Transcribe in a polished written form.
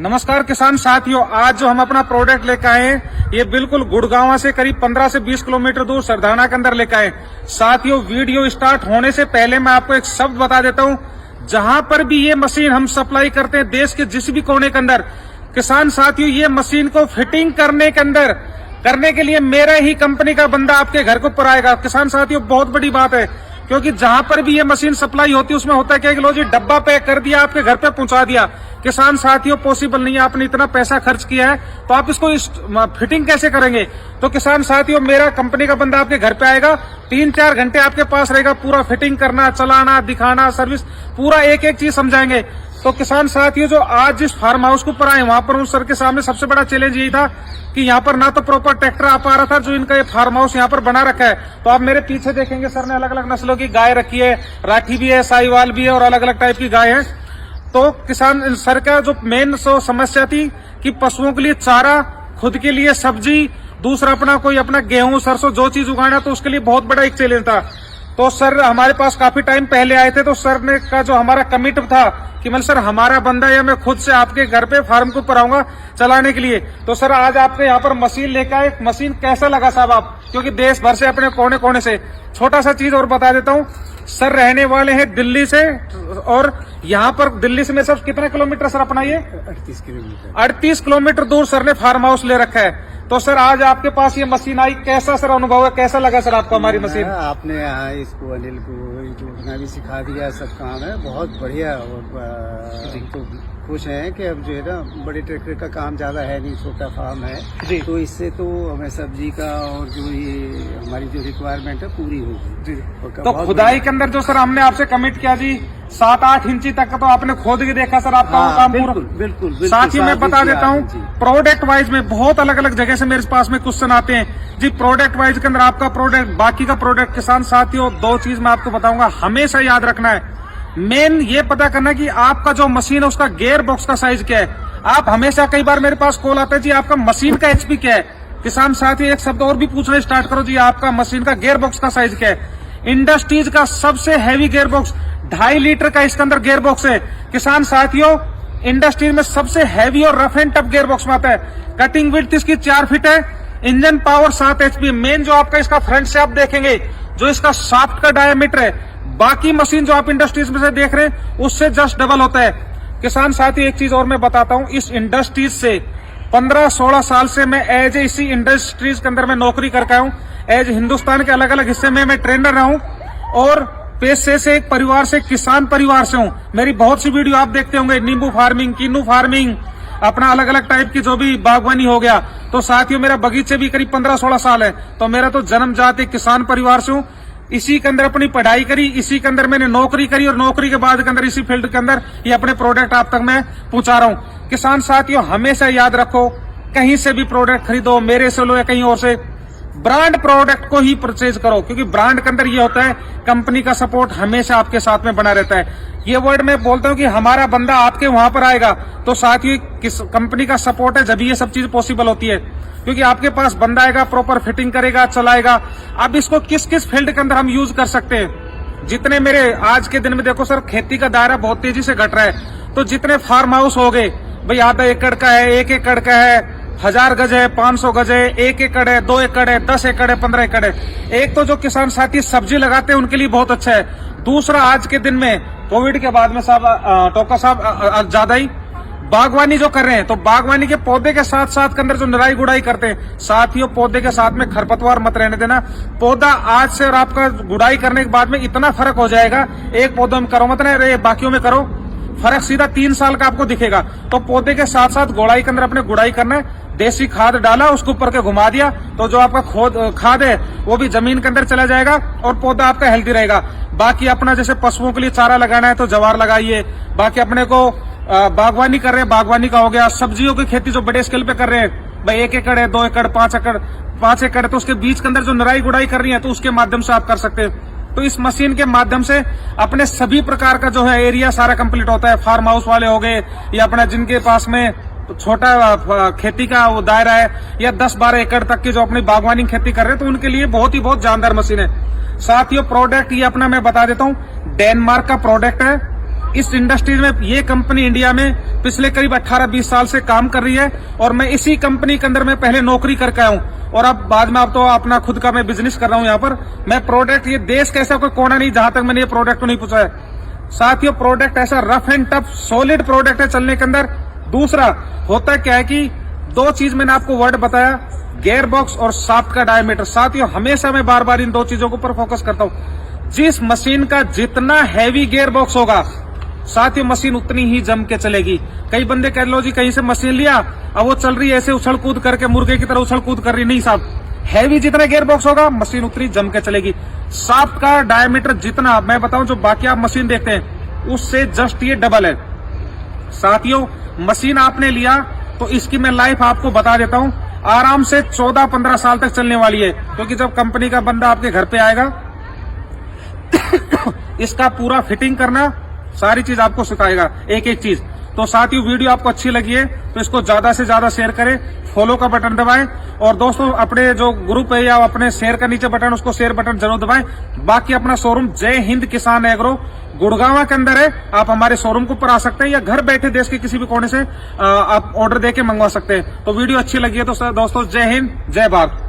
नमस्कार किसान साथियों, आज जो हम अपना प्रोडक्ट लेकर आए हैं ये बिल्कुल गुड़गांव से करीब 15 से 20 किलोमीटर दूर सरदाना के अंदर लेकर आए। साथियों, वीडियो स्टार्ट होने से पहले मैं आपको एक शब्द बता देता हूं, जहां पर भी ये मशीन हम सप्लाई करते हैं देश के जिस भी कोने के अंदर, किसान साथियों ये मशीन को फिटिंग करने के लिए मेरा ही कंपनी का बंदा आपके घर के ऊपर आएगा। किसान साथियों बहुत बड़ी बात है, क्योंकि जहां पर भी ये मशीन सप्लाई होती है उसमें होता है क्या कि लो जी डब्बा पैक कर दिया, आपके घर पे पहुंचा दिया। किसान साथियों पॉसिबल नहीं है, आपने इतना पैसा खर्च किया है तो आप इसको फिटिंग कैसे करेंगे। तो किसान साथियों मेरा कंपनी का बंदा आपके घर पे आएगा, 3-4 घंटे आपके पास रहेगा, पूरा फिटिंग करना, चलाना, दिखाना, सर्विस, पूरा एक एक चीज समझाएंगे। तो किसान साथियों जो आज जिस फार्म हाउस के ऊपर आए वहां पर उस सर के सामने सबसे बड़ा चैलेंज यही था कि यहाँ पर ना तो प्रॉपर ट्रैक्टर आ पा रहा था, जो इनका ये फार्म हाउस यहाँ पर बना रखा है। तो आप मेरे पीछे देखेंगे सर ने अलग अलग नस्लों की गाय रखी है, राठी भी है, साहिवाल भी है और अलग अलग टाइप की गाय है। तो किसान सर का जो मेन समस्या थी कि पशुओं के लिए चारा, खुद के लिए सब्जी, दूसरा अपना गेहूं सरसों जो चीज उगाना, तो उसके लिए बहुत बड़ा एक चैलेंज था। तो सर हमारे पास काफी टाइम पहले आए थे, तो सर ने का जो हमारा कमिट था कि मतलब सर हमारा बंदा या मैं खुद से आपके घर पे फार्म के ऊपर आऊंगा चलाने के लिए। तो सर आज आपके यहाँ पर मशीन लेकर आए, मशीन कैसा लगा साहब आप, क्योंकि देश भर से अपने कोने कोने से। छोटा सा चीज और बता देता हूँ, सर रहने वाले हैं दिल्ली से, और यहाँ पर दिल्ली से मेरे साथ कितने किलोमीटर सर अपना ये 38 किलोमीटर दूर सर ने फार्म हाउस ले रखा है। तो सर आज आपके पास ये मशीन आई, कैसा सर अनुभव है, कैसा लगा सर आपको हमारी मशीन? आपने यहाँ इसको अनिल को जोड़ना भी सिखा दिया, सब काम है बहुत बढ़िया। और तो खुश हैं कि अब जो है ना बड़े ट्रैक्टर का काम ज्यादा है नहीं, छोटा फार्म है जी, तो इससे तो हमें सब्जी का और जो ये हमारी जो रिक्वायरमेंट है पूरी होगी जी। तो खुदाई के अंदर जो सर हमने आपसे कमिट किया जी 7-8 इंची तक का, तो आपने खोद के देखा सर आपका काम पूरा? बिल्कुल। साथ ही मैं बता देता हूँ प्रोडक्ट वाइज में बहुत अलग अलग जगह से मेरे पास में क्वेश्चन आते हैं जी। प्रोडक्ट वाइज के अंदर आपका प्रोडक्ट, बाकी का प्रोडक्ट। किसान साथियों 2 चीज मैं आपको बताऊंगा, हमेशा याद रखना है। मेन ये पता करना कि आपका जो मशीन है उसका गियर बॉक्स का साइज क्या है। आप हमेशा, कई बार मेरे पास कॉल आता है जी आपका मशीन का एचपी क्या है। किसान साथी एक शब्द और भी पूछना स्टार्ट करो जी, आपका मशीन का गियर बॉक्स का साइज क्या है। इंडस्ट्रीज का सबसे हैवी गियर बॉक्स 2.5 लीटर का इसके अंदर गियर बॉक्स है। किसान साथियों इंडस्ट्री में सबसे हैवी और rough and tough gear box में आता है। कटिंग विड्थ इसकी 4 फीट है, इंजन पावर 7 HP। मेन जो आपका इसका फ्रंट से आप देखेंगे जो इसका शाफ्ट का डायमीटर है, बाकी मशीन जो आप इंडस्ट्रीज में से देख रहे हैं उससे जस्ट डबल होता है। किसान साथी एक चीज और मैं बताता हूं, इस इंडस्ट्रीज से 15-16 साल से मैं एज इसी इंडस्ट्रीज के अंदर मैं नौकरी करके आया हूं। एज हिंदुस्तान के अलग अलग हिस्से में मैं ट्रेनर रहा हूं, और पेशे से एक परिवार से, किसान परिवार से हूं। मेरी बहुत सी वीडियो आप देखते होंगे, नींबू फार्मिंग, किन्नू फार्मिंग, अपना अलग अलग टाइप की जो भी बागवानी हो गया। तो साथियों मेरा बगीचे भी करीब 15-16 साल है। तो मेरा तो जन्मजात एक किसान परिवार से हूं, इसी के अंदर अपनी पढ़ाई करी, इसी के अंदर मैंने नौकरी करी, और नौकरी के बाद के अंदर इसी फील्ड के अंदर ये अपने प्रोडक्ट आप तक मैं पहुंचा रहा हूं। किसान साथियों हमेशा याद रखो, कहीं से भी प्रोडक्ट खरीदो, मेरे से लो या कहीं और से, ब्रांड प्रोडक्ट को ही परचेज करो, क्योंकि ब्रांड के अंदर ये होता है कंपनी का सपोर्ट हमेशा आपके साथ में बना रहता है। ये वर्ड मैं बोलता हूं कि हमारा बंदा आपके वहां पर आएगा, तो साथियों किस कंपनी का सपोर्ट है, जब ये सब चीज पॉसिबल होती है, क्योंकि आपके पास बंदा आएगा, प्रॉपर फिटिंग करेगा, चलाएगा। अब इसको किस किस फील्ड के अंदर हम यूज कर सकते हैं। जितने मेरे आज के दिन में देखो सर खेती का दायरा बहुत तेजी से घट रहा है, तो जितने फार्म हाउस हो गए भाई, आधा एकड़ का है, 1 एकड़ का है, 1000 गज है, 500 गज है, 1 एकड़ है, 2 एकड़ है, 10 एकड़ है, 15 एकड़ है। एक तो जो किसान साथी सब्जी लगाते हैं उनके लिए बहुत अच्छा है। दूसरा आज के दिन में कोविड के बाद में साहब टोका साहब ज्यादा ही बागवानी जो कर रहे हैं, तो बागवानी के पौधे के साथ साथ के अंदर जो निराई गुड़ाई करते हैं, साथियों पौधे के साथ में खरपतवार मत रहने देना। पौधा आज से और आपका गुड़ाई करने के बाद में इतना फर्क हो जाएगा, एक पौधे में करो मत ना, बाकियों में करो, फर्क सीधा 3 साल का आपको दिखेगा। तो पौधे के साथ साथ गुड़ाई के अंदर अपने गुड़ाई करना है। देसी खाद डाला, उसके ऊपर के घुमा दिया, तो जो आपका खाद है वो भी जमीन के अंदर चला जाएगा और पौधा आपका हेल्दी रहेगा। बाकी अपना जैसे पशुओं के लिए चारा लगाना है तो जवार लगाइए। बाकी अपने को बागवानी कर रहे हैं, बागवानी का हो गया। सब्जियों की खेती जो बड़े स्केल पे कर रहे हैं भाई, 1 एकड़ है, 2 एकड़, 5 एकड़, तो उसके बीच के अंदर जो निराई गुड़ाई कर रही है, तो उसके माध्यम से आप कर सकते हैं। तो इस मशीन के माध्यम से अपने सभी प्रकार का जो है एरिया सारा कंप्लीट होता है। फार्म हाउस वाले हो गए, या अपना जिनके पास में छोटा खेती का वो दायरा है, या 10-12 एकड़ तक की जो अपनी बागवानी खेती कर रहे हैं, तो उनके लिए बहुत जानदार मशीन है। साथियों प्रोडक्ट ये अपना मैं बता देता हूँ, डेनमार्क का प्रोडक्ट है। इस इंडस्ट्री में ये कंपनी इंडिया में पिछले करीब 18-20 साल से काम कर रही है और मैं इसी कंपनी के अंदर मैं पहले नौकरी करके आया हूँ और अब बाद में अब तो अपना खुद का मैं बिजनेस कर रहा हूँ यहाँ पर। मैं प्रोडक्ट, ये देश का ऐसा कोई कोना नहीं जहां तक मैंने ये प्रोडक्ट नहीं पूछा है। साथियों, प्रोडक्ट ऐसा rough and tough solid product है चलने के अंदर। दूसरा होता क्या है कि 2 चीज मैंने आपको वर्ड बताया, गियर बॉक्स और शाफ्ट का डायमीटर। साथियों, हमेशा मैं बार बार इन 2 चीजों के ऊपर फोकस करता हूं। जिस मशीन का जितना हैवी गियर बॉक्स होगा साथियों, मशीन उतनी ही जम के चलेगी। कई बंदे कह लो जी कहीं से मशीन लिया, अब वो चल रही है ऐसे उछल कूद करके, मुर्गे की तरह उछल कूद कर रही। नहीं साहब, हैवी जितना गियर बॉक्स होगा मशीन उतनी जम के चलेगी। शाफ्ट का डायमीटर जितना, मैं बताऊं जो बाकी आप मशीन देखते हैं उससे जस्ट ये डबल है। साथियों, मशीन आपने लिया तो इसकी मैं लाइफ आपको बता देता हूं, आराम से 14-15 साल तक चलने वाली है। क्योंकि जब कंपनी का बंदा आपके घर पे आएगा इसका पूरा फिटिंग करना, सारी चीज आपको सिखाएगा, एक एक चीज। तो साथियों, वीडियो आपको अच्छी लगी है तो इसको ज्यादा से ज्यादा शेयर करें, फॉलो का बटन दबाएं और दोस्तों अपने जो ग्रुप है या अपने शेयर का नीचे बटन उसको शेयर बटन जरूर दबाएं। बाकी अपना शोरूम जय हिंद किसान एग्रो गुड़गांव के अंदर है। आप हमारे शोरूम के ऊपर आ सकते हैं या घर बैठे देश के किसी भी कोने से आप ऑर्डर देके मंगवा सकते हैं। तो वीडियो अच्छी लगी है तो दोस्तों जय हिंद, जय भारत।